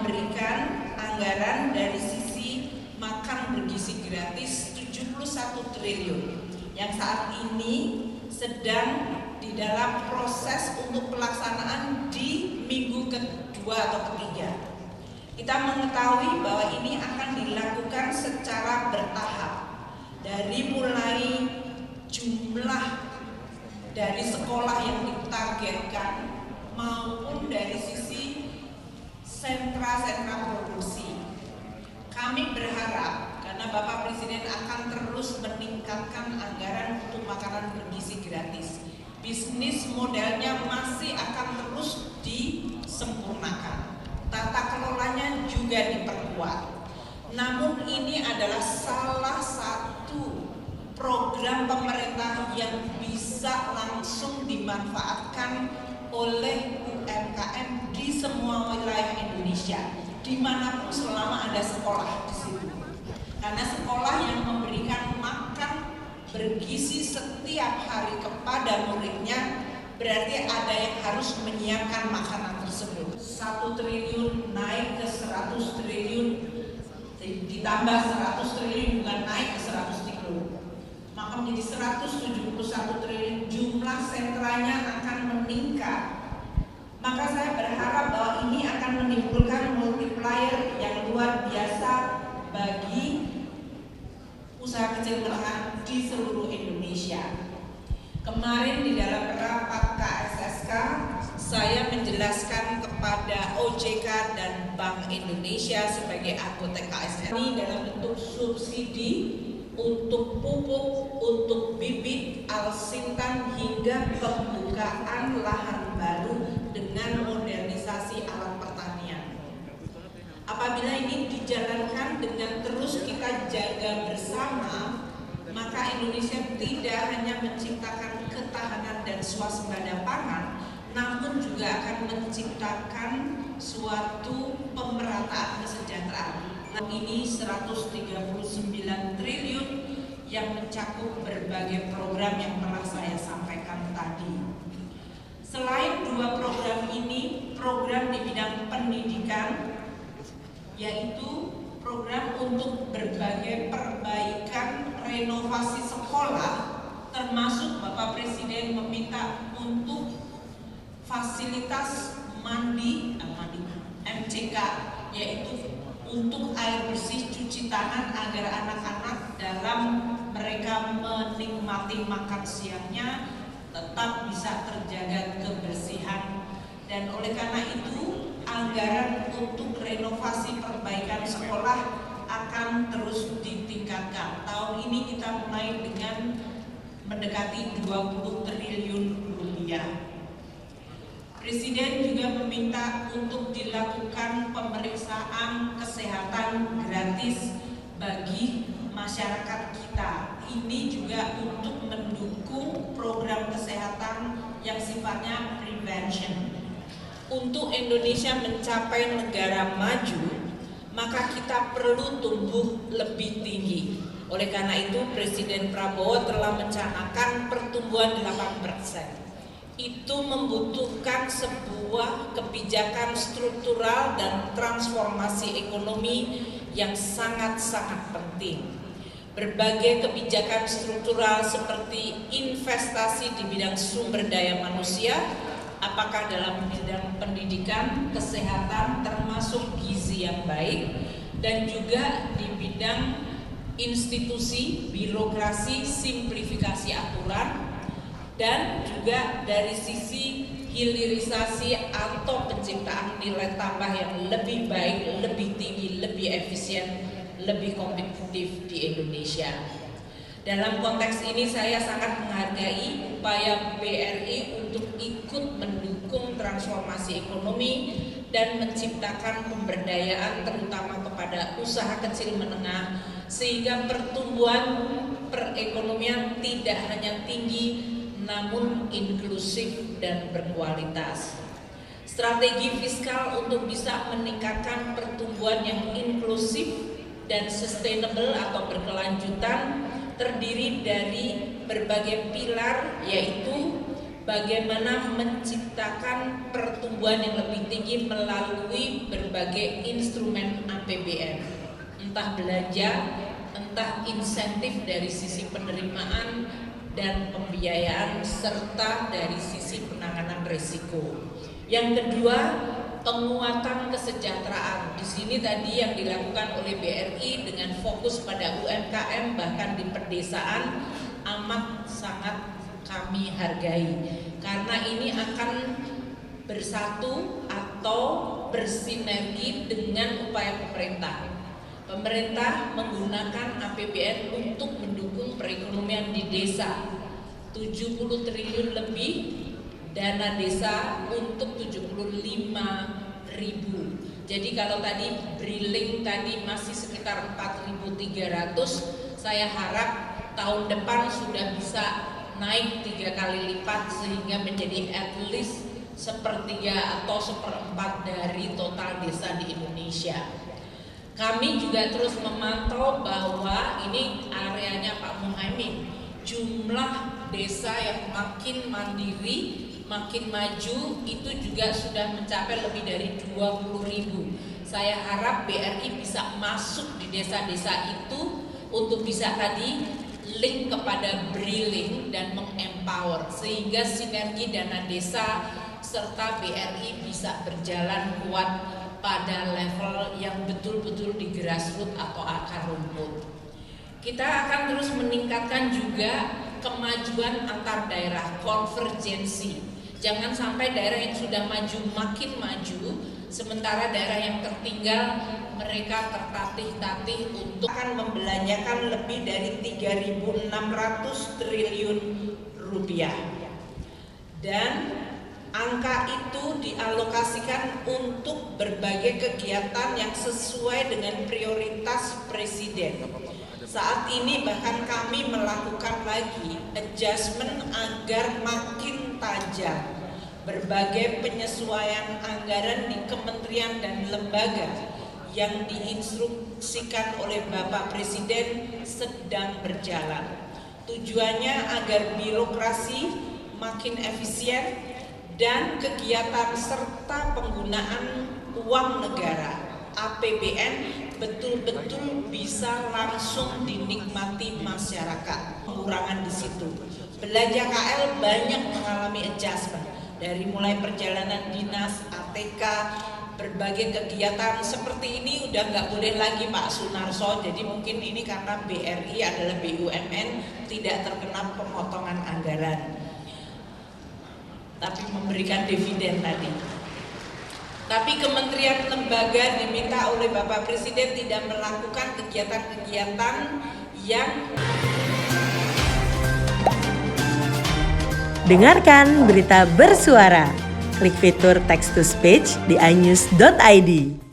memberikan anggaran dari sisi makan bergizi gratis 71 triliun yang saat ini sedang di dalam proses untuk pelaksanaan di minggu kedua atau ketiga. Kita mengetahui bahwa ini akan dilakukan secara bertahap, dari mulai jumlah dari sekolah yang ditargetkan maupun dari sisi sentra-sentra produksi. Kami berharap karena Bapak Presiden akan terus meningkatkan anggaran untuk makanan bergizi gratis, bisnis modelnya masih akan terus disempurnakan, tata kelolanya juga diperkuat. Namun ini adalah salah satu program pemerintah yang bisa langsung dimanfaatkan oleh UMKM di semua wilayah Indonesia, dimanapun selama ada sekolah di situ. Karena sekolah yang memberikan makan bergizi setiap hari kepada muridnya, berarti ada yang harus menyiapkan makanan tersebut. 1 triliun naik ke 100 triliun, ditambah 100 triliun bukan naik ke 100 triliun, maka menjadi 171 triliun, jumlah sentranya akan meningkat. Maka saya berharap bahwa ini akan menimbulkan multiplier yang luar biasa bagi usaha kecil menengah di seluruh Indonesia. Kemarin di dalam rapat KSSK saya menjelaskan kepada OJK dan Bank Indonesia sebagai anggota KSSK ini dalam bentuk subsidi untuk pupuk, untuk bibit, alsintan hingga pembukaan lahan baru dengan modernisasi alat pertanian. Apabila ini dijalankan dengan terus kita jaga bersama, maka Indonesia tidak hanya menciptakan ketahanan dan swasembada pangan, namun juga akan menciptakan suatu pemerataan kesejahteraan. Ini 139 triliun yang mencakup berbagai program yang telah saya sampaikan tadi. Selain dua program ini, program di bidang pendidikan, yaitu program untuk berbagai perbaikan renovasi sekolah, termasuk Bapak Presiden meminta untuk fasilitas mandi MCK, yaitu untuk air bersih cuci tangan agar anak-anak dalam mereka menikmati makan siangnya tetap bisa terjaga kebersihan. Dan oleh karena itu anggaran untuk renovasi perbaikan sekolah akan terus ditingkatkan. Tahun ini kita mulai dengan mendekati 20 triliun rupiah. Presiden juga meminta untuk dilakukan pemeriksaan kesehatan gratis bagi masyarakat kita. Ini juga untuk mendukung program kesehatan yang sifatnya prevention. Untuk Indonesia mencapai negara maju, maka kita perlu tumbuh lebih tinggi. Oleh karena itu, Presiden Prabowo telah mencanangkan pertumbuhan 8%. Itu membutuhkan sebuah kebijakan struktural dan transformasi ekonomi yang sangat-sangat penting. Berbagai kebijakan struktural seperti investasi di bidang sumber daya manusia, apakah dalam bidang pendidikan, kesehatan, termasuk gizi yang baik, dan juga di bidang institusi, birokrasi, simplifikasi aturan, dan juga dari sisi hilirisasi atau penciptaan nilai tambah yang lebih baik, lebih tinggi, lebih efisien, lebih kompetitif di Indonesia. Dalam konteks ini saya sangat menghargai upaya BRI untuk ikut mendukung transformasi ekonomi dan menciptakan pemberdayaan terutama kepada usaha kecil menengah, sehingga pertumbuhan perekonomian tidak hanya tinggi namun inklusif dan berkualitas. Strategi fiskal untuk bisa meningkatkan pertumbuhan yang inklusif dan sustainable atau berkelanjutan terdiri dari berbagai pilar, yaitu bagaimana menciptakan pertumbuhan yang lebih tinggi melalui berbagai instrumen APBN, entah belanja, entah insentif dari sisi penerimaan dan pembiayaan, serta dari sisi penanganan risiko. Yang kedua, penguatan kesejahteraan. Di sini tadi yang dilakukan oleh BRI dengan fokus pada UMKM bahkan di pedesaan amat sangat kami hargai, karena ini akan bersatu atau bersinergi dengan upaya pemerintah. Pemerintah menggunakan APBN untuk mendukung perekonomian di desa, 70 triliun lebih dana desa untuk 75.000. Jadi kalau tadi briling tadi masih sekitar 4.300, saya harap tahun depan sudah bisa naik 3 kali lipat sehingga menjadi at least 1/3 atau 1/4 dari total desa di Indonesia. Kami juga terus memantau bahwa ini areanya Pak Muhaimin, jumlah desa yang makin mandiri, makin maju itu juga sudah mencapai lebih dari 20.000. Saya harap BRI bisa masuk di desa-desa itu untuk bisa tadi link kepada briling dan mengempower sehingga sinergi dana desa serta BRI bisa berjalan kuat pada level yang betul-betul di grassroots atau akar rumput. Kita akan terus meningkatkan juga kemajuan antar daerah, konvergensi. Jangan sampai daerah yang sudah maju makin maju, sementara daerah yang tertinggal mereka tertatih-tatih untuk akan membelanjakan lebih dari 3.600 triliun rupiah. Dan angka itu dialokasikan untuk berbagai kegiatan yang sesuai dengan prioritas Presiden. Saat ini bahkan kami melakukan lagi adjustment agar makin tajam. Berbagai penyesuaian anggaran di kementerian dan lembaga yang diinstruksikan oleh Bapak Presiden sedang berjalan. Tujuannya agar birokrasi makin efisien dan kegiatan serta penggunaan uang negara APBN betul-betul bisa langsung dinikmati masyarakat. Pengurangan di situ. Belanja KL banyak mengalami adjustment dari mulai perjalanan dinas, ATK, berbagai kegiatan seperti ini udah nggak boleh lagi Pak Sunarso. Jadi mungkin ini karena BRI adalah BUMN tidak terkena pemotongan anggaran, tapi memberikan dividen tadi. Tapi kementerian lembaga diminta oleh Bapak Presiden tidak melakukan kegiatan-kegiatan yang dengarkan berita bersuara. Klik fitur text to speech di inews.id.